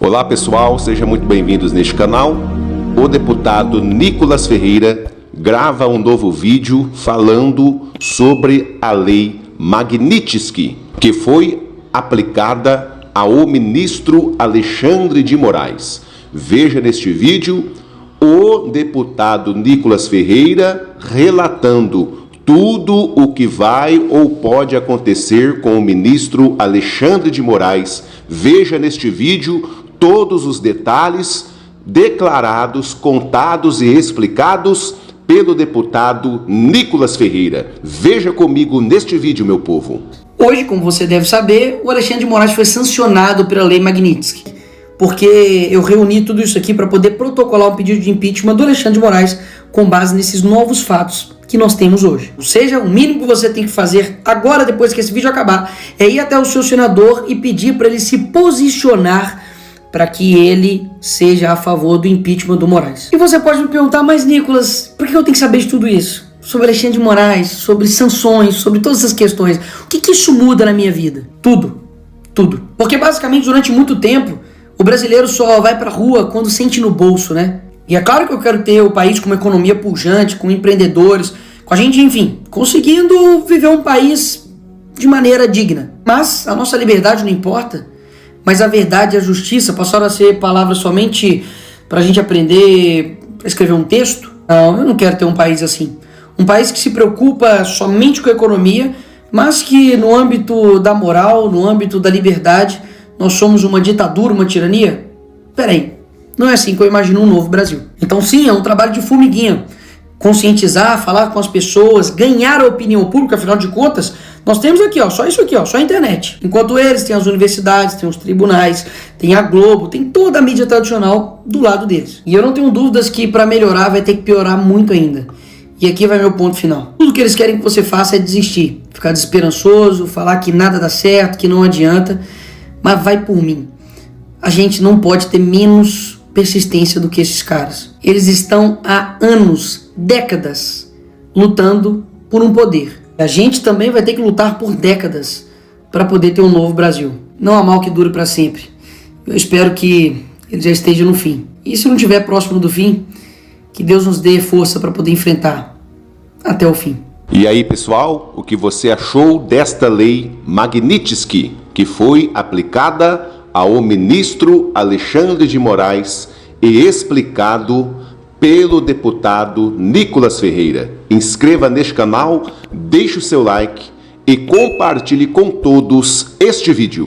Olá pessoal, sejam muito bem-vindos neste canal. O deputado Nicolas Ferreira grava um novo vídeo falando sobre a lei Magnitsky, que foi aplicada ao ministro Alexandre de Moraes. Veja neste vídeo o deputado Nicolas Ferreira relatando tudo o que vai ou pode acontecer com o ministro Alexandre de Moraes. Veja neste vídeo todos os detalhes declarados, contados e explicados pelo deputado Nicolas Ferreira. Veja comigo neste vídeo, meu povo. Hoje, como você deve saber, o Alexandre de Moraes foi sancionado pela lei Magnitsky, porque eu reuni tudo isso aqui para poder protocolar um pedido de impeachment do Alexandre de Moraes com base nesses novos fatos que nós temos hoje. Ou seja, o mínimo que você tem que fazer agora, depois que esse vídeo acabar, é ir até o seu senador e pedir para ele se posicionar para que ele seja a favor do impeachment do Moraes. E você pode me perguntar, mas Nicolas, por que eu tenho que saber de tudo isso? Sobre Alexandre de Moraes, sobre sanções, sobre todas essas questões. O que isso muda na minha vida? Tudo. Tudo. Porque basicamente durante muito tempo, o brasileiro só vai pra rua quando sente no bolso, né? E é claro que eu quero ter o país com uma economia pujante, com empreendedores, com a gente, enfim, conseguindo viver um país de maneira digna. Mas a nossa liberdade não importa. Mas a verdade e a justiça passaram a ser palavras somente pra gente aprender a escrever um texto? Não, eu não quero ter um país assim. Um país que se preocupa somente com a economia, mas que no âmbito da moral, no âmbito da liberdade, nós somos uma ditadura, uma tirania? Peraí, não é assim que eu imagino um novo Brasil. Então sim, é um trabalho de formiguinha. Conscientizar, falar com as pessoas, ganhar a opinião pública, afinal de contas, nós temos aqui, ó, só isso aqui, ó, só a internet. Enquanto eles têm as universidades, têm os tribunais, tem a Globo, tem toda a mídia tradicional do lado deles. E eu não tenho dúvidas que para melhorar vai ter que piorar muito ainda. E aqui vai meu ponto final. Tudo que eles querem que você faça é desistir, ficar desesperançoso, falar que nada dá certo, que não adianta, mas vai por mim. A gente não pode ter menos persistência do que esses caras. Eles estão há anos, décadas, lutando por um poder. A gente também vai ter que lutar por décadas para poder ter um novo Brasil. Não há mal que dure para sempre. Eu espero que ele já esteja no fim. E se não estiver próximo do fim, que Deus nos dê força para poder enfrentar até o fim. E aí, pessoal, o que você achou desta lei Magnitsky, que foi aplicada ao ministro Alexandre de Moraes e explicado pelo deputado Nicolas Ferreira? Inscreva neste canal, deixe o seu like e compartilhe com todos este vídeo.